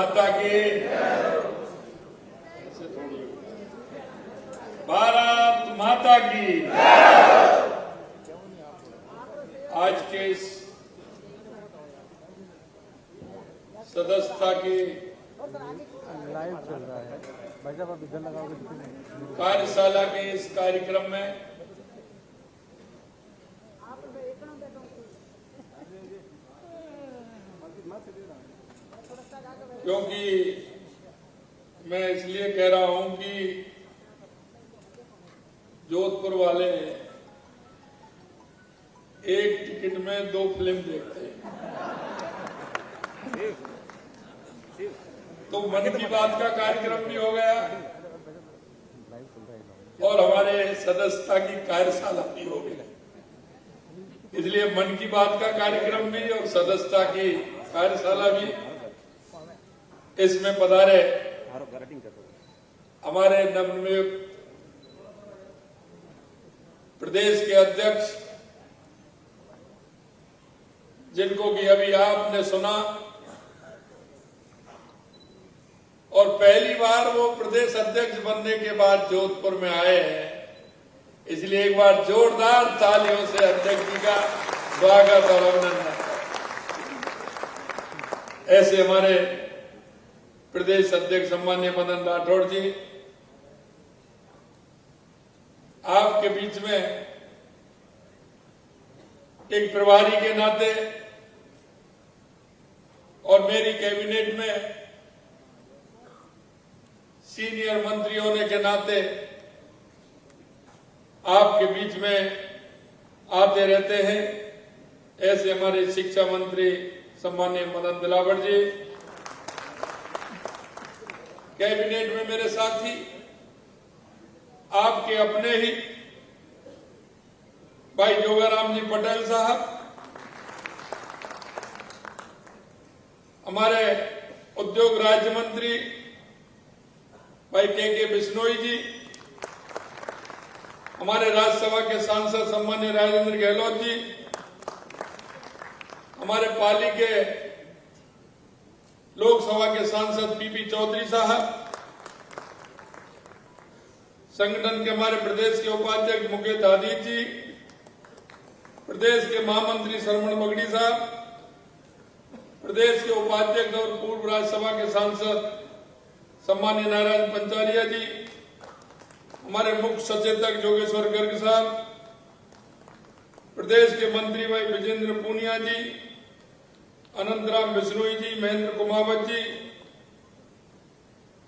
माता की, भारत माता की। आज के इस सदस्यता के लाइव चल रहा है भाई साहब, आप इधर लगाओगे। कार्यशाला के इस कार्यक्रम में क्योंकि मैं इसलिए कह रहा हूं कि जोधपुर वाले एक टिकट में 2 फिल्म देखते हैं, तो मन की बात का कार्यक्रम भी हो गया और हमारे सदस्यता की कार्यशाला भी हो गई। इसलिए मन की बात का कार्यक्रम भी और सदस्यता की कार्यशाला भी। इसमें पधारे हमारे नवनियुक्त प्रदेश के अध्यक्ष, जिनको कि अभी आपने सुना और पहली बार वो प्रदेश अध्यक्ष बनने के बाद जोधपुर में आए हैं, इसलिए एक बार जोरदार तालियों से अध्यक्ष जी का स्वागत और अभिनंदन। ऐसे हमारे प्रदेश अध्यक्ष सम्माननीय मदन राठौड़ जी, आपके बीच में एक प्रभारी के नाते और मेरी कैबिनेट में सीनियर मंत्री होने के नाते आपके बीच में आते रहते हैं। ऐसे हमारे शिक्षा मंत्री सम्माननीय मदन दिलावर जी, कैबिनेट में मेरे साथी, आपके अपने ही भाई जोगाराम जी पटेल साहब, हमारे उद्योग राज्य मंत्री भाई के बिश्नोई जी, हमारे राज्यसभा के सांसद सम्मान्य राजेंद्र गहलोत जी, हमारे पाली के लोकसभा के सांसद पीपी चौधरी साहब, संगठन के हमारे प्रदेश के उपाध्यक्ष मुकेश आदित्य जी, प्रदेश के महामंत्री श्रवण बगड़ी साहब, प्रदेश के उपाध्यक्ष और पूर्व राज्यसभा के सांसद सम्मान्य नारायण पंचारिया जी, हमारे मुख्य सचेतक जोगेश्वर गर्ग साहब, प्रदेश के मंत्री भाई विजेंद्र पूनिया जी, अनंतराम बिश्नोई जी, महेंद्र कुमावत जी,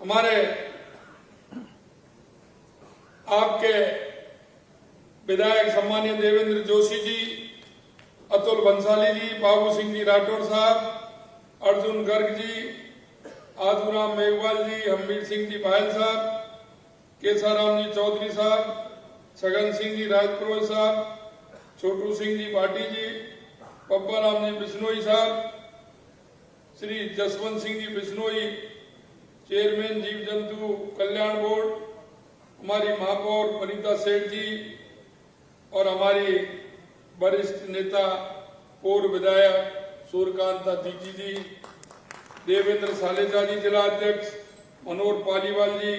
हमारे आपके विधायक सम्मान्य देवेंद्र जोशी जी, अतुल बंसाली जी, बाबू सिंह जी राठौर साहब, अर्जुन गर्ग जी, आदूराम मेघवाल जी, हरमीत सिंह जी बाहल साहब, केसाराम जी चौधरी साहब, छगन सिंह जी राजपुरोहित साहब, छोटू सिंह जी भाटी जी, पब्बा राम जी बिश्नोई साहब, श्री जसवंत सिंह जी बिश्नोई, चेयरमैन जीव जंतु कल्याण बोर्ड, हमारी महापौर वनिता सेठ जी और हमारी वरिष्ठ नेता पूर्व विधायक सूर्यकांता दीजी जी, देवेंद्र सालेजा जी जिला अध्यक्ष, मनोहर पालीवाल जी,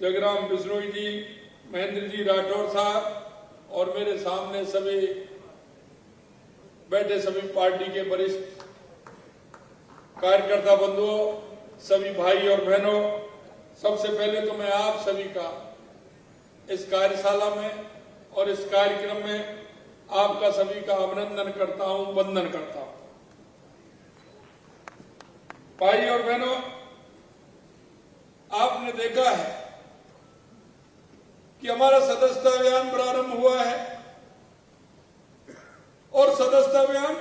जगराम बिश्नोई जी, महेंद्र जी राठौर साहब और मेरे सामने सभी बैठे सभी पार्टी के वरिष्ठ कार्यकर्ता बंधुओं, सभी भाई और बहनों, सबसे पहले तो मैं आप सभी का इस कार्यशाला में और इस कार्यक्रम में आपका सभी का अभिनंदन करता हूं, वंदन करता हूं। भाई और बहनों, आपने देखा है कि हमारा सदस्यता अभियान प्रारंभ हुआ है और सदस्यता अभियान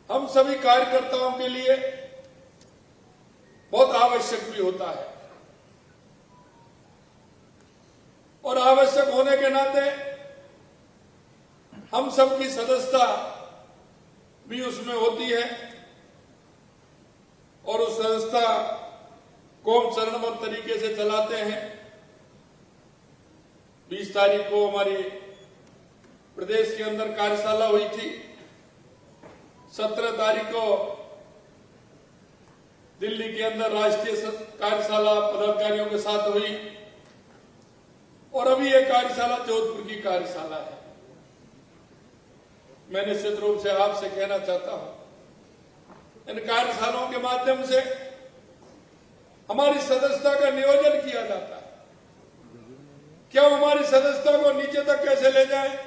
हम सभी कार्यकर्ताओं के लिए बहुत आवश्यक भी होता है और आवश्यक होने के नाते हम सबकी सदस्यता भी उसमें होती है और उस सदस्यता को हम चरणबद्ध तरीके से चलाते हैं। 20 तारीख को हमारी प्रदेश के अंदर कार्यशाला हुई थी, 17 तारीख को दिल्ली के अंदर राष्ट्रीय कार्यशाला पदाधिकारियों के साथ हुई और अभी ये कार्यशाला जोधपुर की कार्यशाला है। मैं निश्चित रूप से आपसे कहना चाहता हूं, इन कार्यशालाओं के माध्यम से हमारी सदस्यता का नियोजन किया जाता है। क्या हमारी सदस्यता को नीचे तक कैसे ले जाए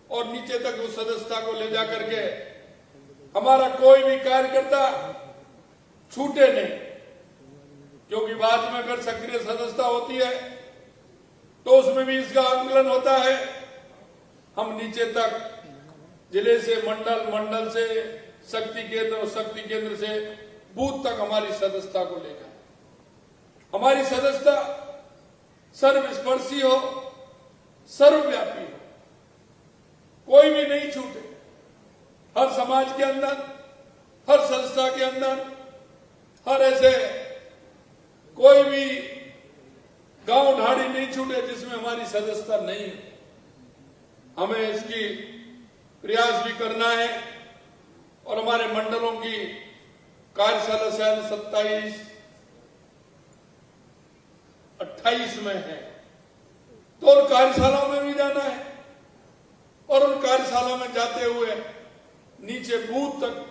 और नीचे तक उस सदस्यता को ले जाकर के हमारा कोई भी कार्यकर्ता छूटे नहीं, क्योंकि बाद में अगर सक्रिय सदस्यता होती है तो उसमें भी इसका आंकलन होता है। हम नीचे तक जिले से मंडल, मंडल से शक्ति केंद्र और शक्ति केंद्र से बूथ तक हमारी सदस्यता को ले जाए। हमारी सदस्यता सर्वस्पर्शी हो, सर्वव्यापी हो, कोई भी नहीं छूटे। हर समाज के अंदर, हर संस्था के अंदर, हर ऐसे कोई भी गांव ढाड़ी नहीं छूटे जिसमें हमारी सदस्यता नहीं है। हमें इसकी प्रयास भी करना है और हमारे मंडलों की कार्यशाला शायद 27-28 में है, तो उन कार्यशालाओं में भी जाना है और उन कार्यशाला में जाते हुए नीचे बूथ तक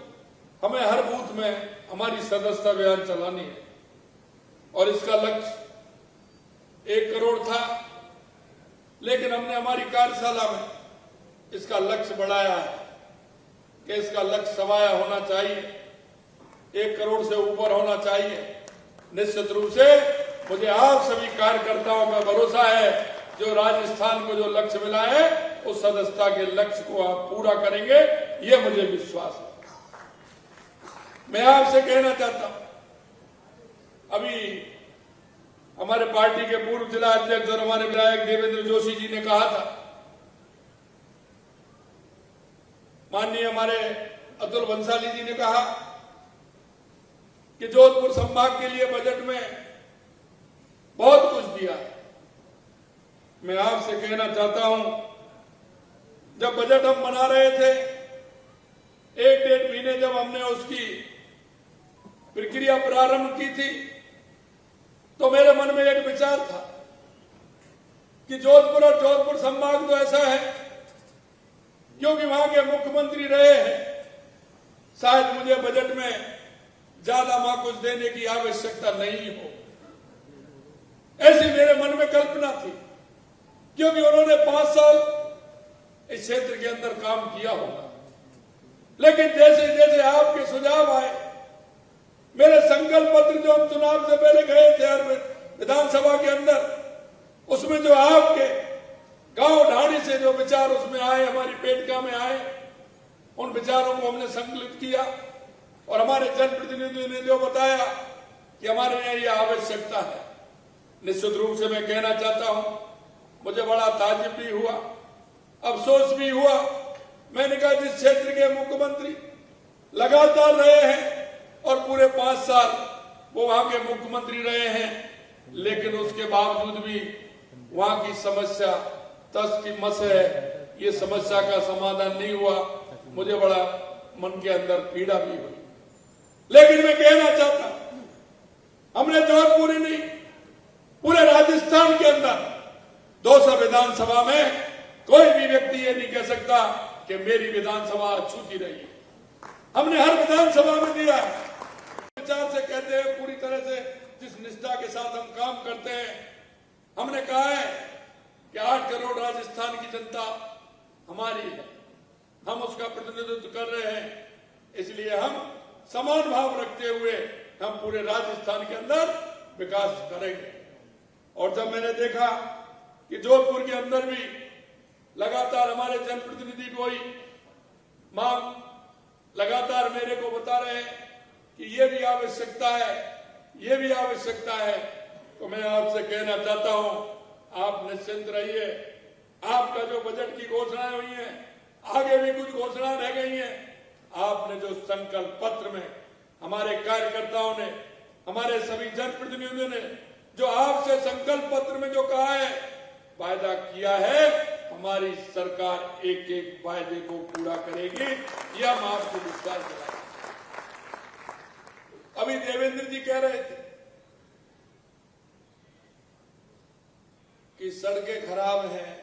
हमें हर बूथ में हमारी सदस्यता अभियान चलानी है। और इसका लक्ष्य 1 करोड़ था, लेकिन हमने हमारी कार्यशाला में इसका लक्ष्य बढ़ाया है कि इसका लक्ष्य सवाया होना चाहिए, 1 करोड़ से ऊपर होना चाहिए। निश्चित रूप से मुझे आप सभी कार्यकर्ताओं का भरोसा है, जो राजस्थान को जो लक्ष्य मिला है उस सदस्यता के लक्ष्य को आप पूरा करेंगे, ये मुझे विश्वास है। मैं आपसे कहना चाहता हूं, अभी हमारे पार्टी के पूर्व जिला अध्यक्ष और हमारे विधायक देवेंद्र जोशी जी ने कहा था, माननीय हमारे अतुल बंसाली जी ने कहा कि जोधपुर संभाग के लिए बजट में बहुत कुछ दिया है। मैं आपसे कहना चाहता हूं, जब बजट हम बना रहे थे, 1-1.5 महीने जब हमने उसकी प्रक्रिया प्रारंभ की थी, तो मेरे मन में एक विचार था कि जोधपुर और जोधपुर संभाग तो ऐसा है, क्योंकि वहां के मुख्यमंत्री रहे हैं, शायद मुझे बजट में ज्यादा वहां कुछ देने की आवश्यकता नहीं हो, ऐसी मेरे मन में कल्पना थी, क्योंकि उन्होंने 5 साल इस क्षेत्र के अंदर काम किया होगा। लेकिन जैसे जैसे आपके सुझाव आए, मेरे संकल्प पत्र जो हम चुनाव से पहले गए थे हर विधानसभा के अंदर, उसमें जो आपके गांव ढाणी से जो विचार उसमें आए, हमारी पेटिका में आए, उन विचारों को हमने संकलित किया और हमारे जनप्रतिनिधियों ने जो बताया कि हमारे यहाँ ये आवश्यकता है। निश्चित रूप से मैं कहना चाहता हूं, मुझे बड़ा ताज्जुब भी हुआ, अफसोस भी हुआ। मैंने कहा, जिस क्षेत्र के मुख्यमंत्री लगातार रहे हैं और पूरे 5 साल वो वहां के मुख्यमंत्री रहे हैं, लेकिन उसके बावजूद भी वहां की समस्या तस की मस है, ये समस्या का समाधान नहीं हुआ। मुझे बड़ा मन के अंदर पीड़ा भी हुई। लेकिन मैं कहना चाहता हूं, हमने जोधपुर ही नहीं, पूरे राजस्थान के अंदर 200 विधानसभा में कोई भी व्यक्ति ये नहीं कह सकता कि मेरी विधानसभा अछूती रही है। हमने हर विधानसभा में दिया है। विचार से कहते हैं, पूरी तरह से जिस निष्ठा के साथ हम काम करते हैं, हमने कहा है कि 8 करोड़ राजस्थान की जनता हमारी है, हम उसका प्रतिनिधित्व कर रहे हैं, इसलिए हम समान भाव रखते हुए हम पूरे राजस्थान के अंदर विकास करेंगे। और जब मैंने देखा कि जोधपुर के अंदर भी लगातार हमारे जनप्रतिनिधि कोई मांग लगातार मेरे को बता रहे हैं कि ये भी आवश्यकता है, ये भी आवश्यकता है, तो मैं आपसे कहना चाहता हूं, आप निश्चिंत रहिए। आपका जो बजट की घोषणाएं हुई हैं, आगे भी कुछ घोषणाएं रह गई हैं। आपने जो संकल्प पत्र में हमारे कार्यकर्ताओं ने, हमारे सभी जनप्रतिनिधियों ने जो आपसे संकल्प पत्र में जो कहा है, वायदा किया है, हमारी सरकार एक एक वायदे को पूरा करेगी, यह हम आपको विश्वास दिलाएंगे। अभी देवेंद्र जी कह रहे थे कि सड़कें खराब हैं,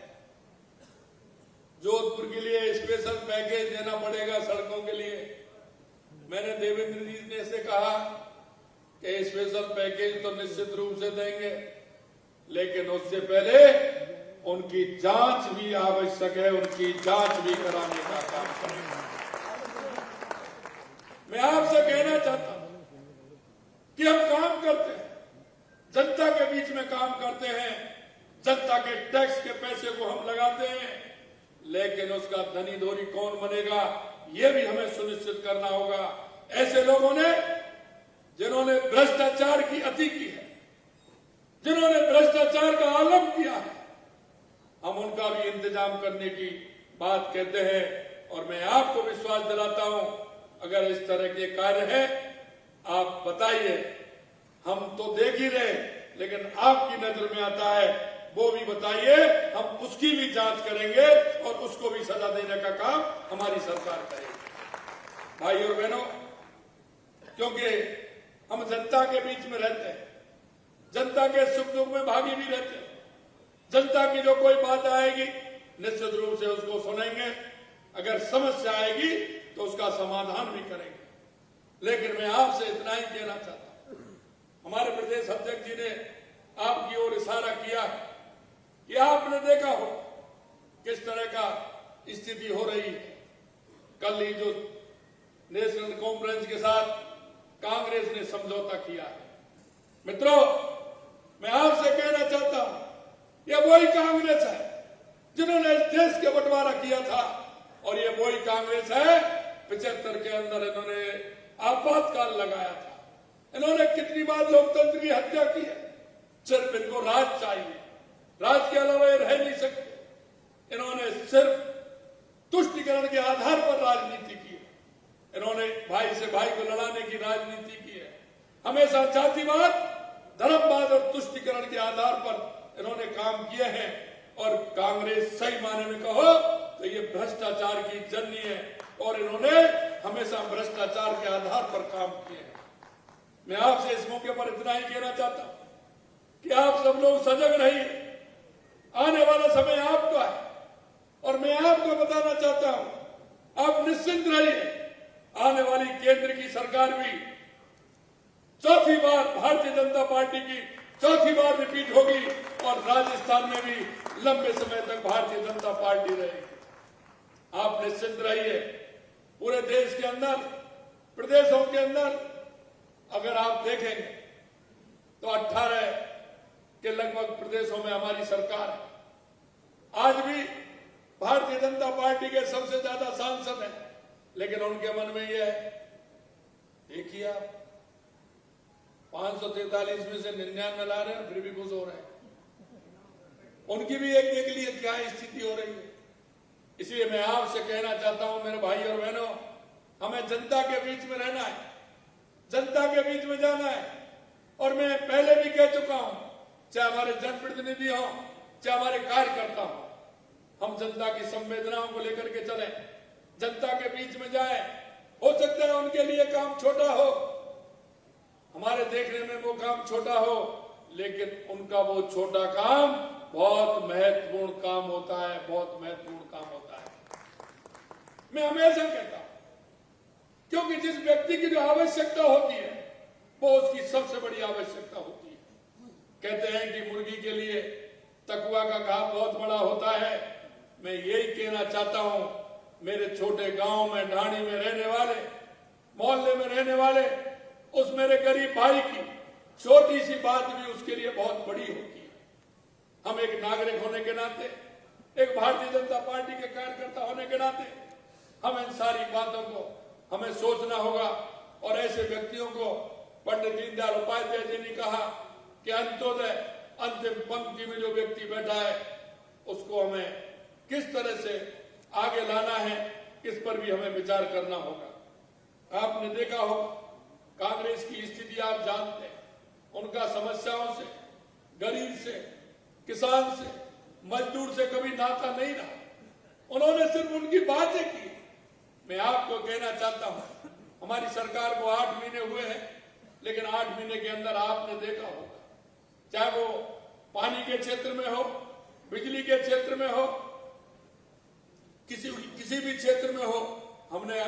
जोधपुर के लिए स्पेशल पैकेज देना पड़ेगा सड़कों के लिए। मैंने देवेंद्र जी ने से कहा कि स्पेशल पैकेज तो निश्चित रूप से देंगे, लेकिन उससे पहले उनकी जांच भी आवश्यक है, उनकी जांच भी कराने का काम करेंगे। मैं आपसे कहना चाहता हूं कि हम काम करते हैं, जनता के बीच में काम करते हैं, जनता के टैक्स के पैसे को हम लगाते हैं, लेकिन उसका धनी धोरी कौन बनेगा यह भी हमें सुनिश्चित करना होगा। ऐसे लोगों ने जिन्होंने भ्रष्टाचार की अति की है, जिन्होंने भ्रष्टाचार का आलम किया है, हम उनका भी इंतजाम करने की बात कहते हैं। और मैं आपको विश्वास दिलाता हूं, अगर इस तरह के कार्य हैं आप बताइए, हम तो देख ही रहे, लेकिन आपकी नजर में आता है वो भी बताइए, हम उसकी भी जांच करेंगे और उसको भी सजा देने का काम हमारी सरकार करेगी। भाई और बहनों, क्योंकि हम जनता के बीच में रहते हैं, जनता के सुख दुख में भागी भी रहते हैं, जनता की जो कोई बात आएगी निश्चित रूप से उसको सुनेंगे, अगर समस्या आएगी तो उसका समाधान भी करेंगे। लेकिन मैं आपसे इतना ही कहना चाहता हूं, हमारे प्रदेश अध्यक्ष जी ने आपकी ओर इशारा किया कि आपने देखा हो किस तरह का स्थिति हो रही है। कल ही जो नेशनल कॉन्फ्रेंस के साथ कांग्रेस ने समझौता किया है, मित्रों मैं आपसे कहना चाहता हूं, यह वही कांग्रेस है जिन्होंने इस देश के बंटवारा किया था, और ये वही कांग्रेस है 75 के अंदर इन्होंने आपातकाल लगाया था। इन्होंने कितनी बार लोकतंत्र की हत्या की है। सिर्फ इनको राज चाहिए, राज के अलावा ये रह नहीं सकते। इन्होंने सिर्फ तुष्टिकरण के आधार पर राजनीति की है, इन्होंने भाई से भाई को लड़ाने की राजनीति की है। हमेशा जातिवाद, धर्मवाद और तुष्टिकरण के आधार पर इन्होंने काम किए हैं। और कांग्रेस सही मायने में कहो तो ये भ्रष्टाचार की जननी है, और इन्होंने हमेशा भ्रष्टाचार के आधार पर काम किए हैं। मैं आपसे इस मौके पर इतना ही कहना चाहता हूं कि आप सब लोग सजग रहिए, आने वाला समय आपका है। और मैं आपको बताना चाहता हूं, आप निश्चिंत रहिए, आने वाली केंद्र की सरकार भी चौथी बार भारतीय जनता पार्टी की चौथी बार रिपीट होगी, और राजस्थान में भी लंबे समय तक भारतीय जनता पार्टी रहेगी। आप निश्चिंत रहिए। पूरे देश के अंदर, प्रदेशों के अंदर अगर आप देखेंगे तो 18 के लगभग प्रदेशों में हमारी सरकार है। आज भी भारतीय जनता पार्टी के सबसे ज्यादा सांसद हैं, लेकिन उनके मन में यह है, देखिए आप 543 में से 99 ला रहे हैं, फिर भी खुश हो रहे हैं। उनकी भी एक के लिए क्या स्थिति हो रही है। इसलिए मैं आपसे कहना चाहता हूं मेरे भाई और बहनों, हमें जनता के बीच में रहना है, जनता के बीच में जाना है। और मैं पहले भी कह चुका हूं, चाहे हमारे जनप्रतिनिधि हों, चाहे हमारे कार्यकर्ता हों, हम जनता की संवेदनाओं को लेकर के चलें, जनता के बीच में जाएं। हो सकता है उनके लिए काम छोटा हो, हमारे देखने में वो काम छोटा हो, लेकिन उनका वो छोटा काम बहुत महत्वपूर्ण काम होता है, बहुत महत्वपूर्ण काम होता है। मैं हमेशा कहता हूं, क्योंकि जिस व्यक्ति की जो आवश्यकता होती है वो उसकी सबसे बड़ी आवश्यकता होती है। कहते हैं कि मुर्गी के लिए तकुआ का घाव बहुत बड़ा होता है। मैं यही कहना चाहता हूं, मेरे छोटे गांव में, ढाणी में रहने वाले, मोहल्ले में रहने वाले उस मेरे गरीब भाई की छोटी सी बात भी उसके लिए बहुत बड़ी होती है। हम एक नागरिक होने के नाते, एक भारतीय जनता पार्टी के कार्यकर्ता होने के नाते, हम इन सारी बातों को हमें सोचना होगा। और ऐसे व्यक्तियों को पंडित दीनदयाल उपाध्याय जी ने कहा कि अंत्योदय, अंतिम पंक्ति में जो व्यक्ति बैठा है उसको हमें किस तरह से आगे लाना है, इस पर भी हमें विचार करना होगा। आपने देखा होगा कांग्रेस की स्थिति आप जानते हैं, उनका समस्याओं से, गरीब से, किसान से, मजदूर से कभी नाता नहीं रहा। उन्होंने सिर्फ उनकी बातें की। मैं आपको कहना चाहता हूं, हमारी सरकार को 8 महीने हुए हैं, लेकिन 8 महीने के अंदर आपने देखा होगा, चाहे वो पानी के क्षेत्र में हो, बिजली के क्षेत्र में हो, किसी भी क्षेत्र में हो, हमने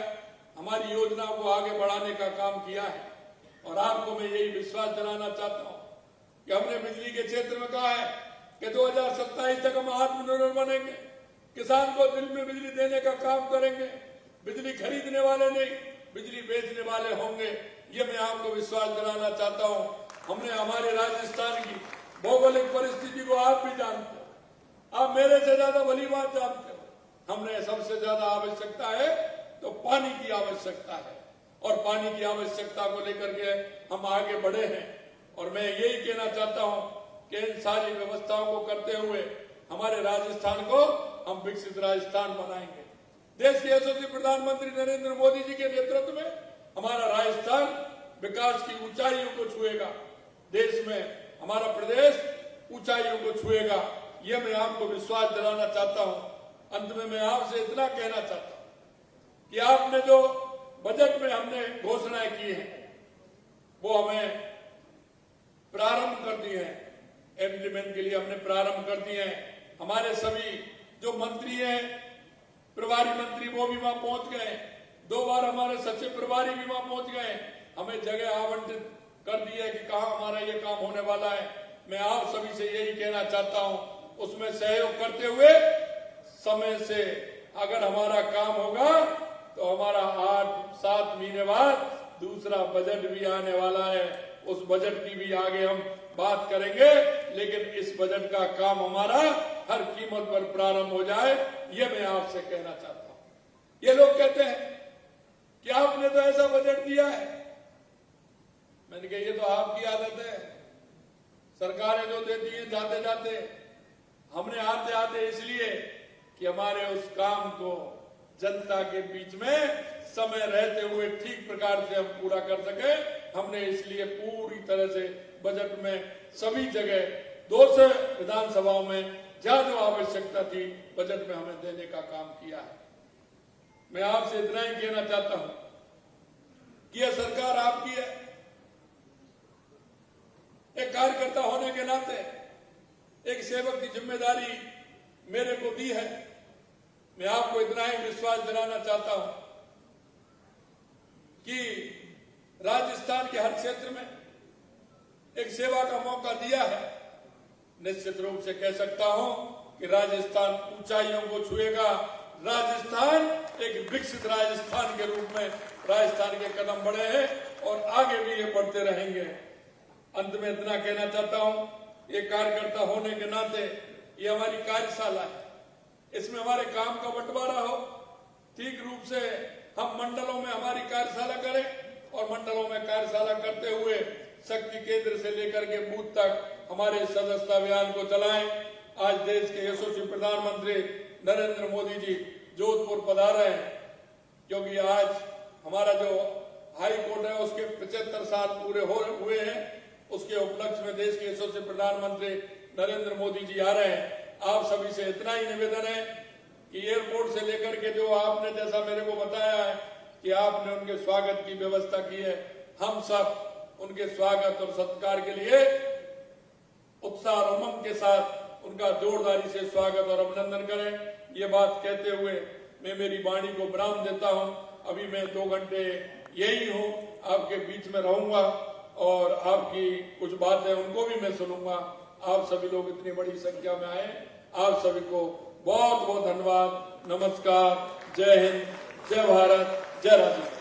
हमारी योजनाओं को आगे बढ़ाने का काम किया है। और आपको मैं यही विश्वास दिलाना चाहता हूं कि हमने बिजली के क्षेत्र में कहा है कि 2027 तक हम आत्मनिर्भर बनेंगे, किसान को दिल में बिजली देने का काम करेंगे, बिजली खरीदने वाले नहीं, बिजली बेचने वाले होंगे। ये मैं आपको विश्वास दिलाना चाहता हूं। हमने हमारे राजस्थान की भौगोलिक परिस्थिति को आप भी जानते हो, आप मेरे से ज्यादा भली बात जानते हो। हमने सबसे ज्यादा आवश्यकता है तो पानी की आवश्यकता है, और पानी की आवश्यकता को लेकर के हम आगे बढ़े हैं। और मैं यही कहना चाहता हूं कि इन सारी व्यवस्थाओं को करते हुए हमारे राजस्थान को हम विकसित राजस्थान बनाएंगे। देश के यशस्वी प्रधानमंत्री नरेंद्र मोदी जी के नेतृत्व में हमारा राजस्थान विकास की ऊंचाइयों को छुएगा, देश में हमारा प्रदेश ऊंचाइयों को छुएगा। यह मैं आपको विश्वास दिलाना चाहता हूं। अंत में मैं आपसे इतना कहना चाहता हूं कि आपने जो बजट में हमने घोषणाएं की हैं, वो हमें प्रारंभ कर दी है, इम्प्लीमेंट के लिए हमने प्रारंभ कर दिए हैं। हमारे सभी जो मंत्री हैं, प्रभारी मंत्री, वो भी वहां पहुंच गए। 2 बार हमारे सचिव प्रभारी भी वहां पहुंच गए। हमें जगह आवंटित कर दी है कि कहां हमारा ये काम होने वाला है। मैं आप सभी से यही कहना चाहता हूं, उसमें सहयोग करते हुए समय से अगर हमारा काम होगा तो हमारा 8-7 महीने बाद दूसरा बजट भी आने वाला है। उस बजट की भी आगे हम बात करेंगे, लेकिन इस बजट का काम हमारा हर कीमत पर प्रारंभ हो जाए, ये मैं आपसे कहना चाहता हूं। ये लोग कहते हैं कि आपने तो ऐसा बजट दिया है। मैंने कहा ये तो आपकी आदत है, सरकारें जो देती हैं जाते जाते, हमने आते आते इसलिए कि हमारे उस काम को जनता के बीच में समय रहते हुए ठीक प्रकार से हम पूरा कर सके, हमने इसलिए पूरी तरह से बजट में सभी जगह 200 विधानसभाओं में जहां जो आवश्यकता थी बजट में हमें देने का काम किया है। मैं आपसे इतना ही कहना चाहता हूं कि यह सरकार आपकी है। एक कार्यकर्ता होने के नाते एक सेवक की जिम्मेदारी मेरे को दी है। मैं आपको इतना ही विश्वास दिलाना चाहता हूं कि राजस्थान के हर क्षेत्र में एक सेवा का मौका दिया है। निश्चित रूप से कह सकता हूं कि राजस्थान ऊंचाइयों को छुएगा। राजस्थान एक विकसित राजस्थान के रूप में राजस्थान के कदम बढ़े हैं और आगे भी ये बढ़ते रहेंगे। अंत में इतना कहना चाहता हूं, ये कार्यकर्ता होने के नाते ये हमारी कार्यशाला है, इसमें हमारे काम का बंटवारा हो। ठीक रूप से हम मंडलों में हमारी कार्यशाला करें और मंडलों में कार्यशाला करते हुए शक्ति केंद्र से लेकर के बूथ तक हमारे सदस्यता अभियान को चलाएं। आज देश के यशस्वी प्रधानमंत्री नरेंद्र मोदी जी जोधपुर पधारे हैं, क्योंकि आज हमारा जो हाई कोर्ट है उसके 75 साल पूरे हुए हैं। उसके उपलक्ष्य में देश के यशस्वी प्रधानमंत्री नरेंद्र मोदी जी आ रहे हैं। आप सभी से इतना ही निवेदन है कि एयरपोर्ट से लेकर के जो आपने जैसा मेरे को बताया है कि आपने उनके स्वागत की व्यवस्था की है, हम सब उनके स्वागत और सत्कार के लिए उत्साह और उमंग के साथ उनका जोरदारी से स्वागत और अभिनंदन करें। ये बात कहते हुए मैं मेरी वाणी को विराम देता हूं। अभी मैं 2 घंटे यही हूं, आपके बीच में रहूंगा और आपकी कुछ बातें उनको भी मैं सुनूंगा। आप सभी लोग इतनी बड़ी संख्या में आए, आप सभी को बहुत बहुत धन्यवाद। नमस्कार, जय हिंद, जय भारत, जय राजस्थान।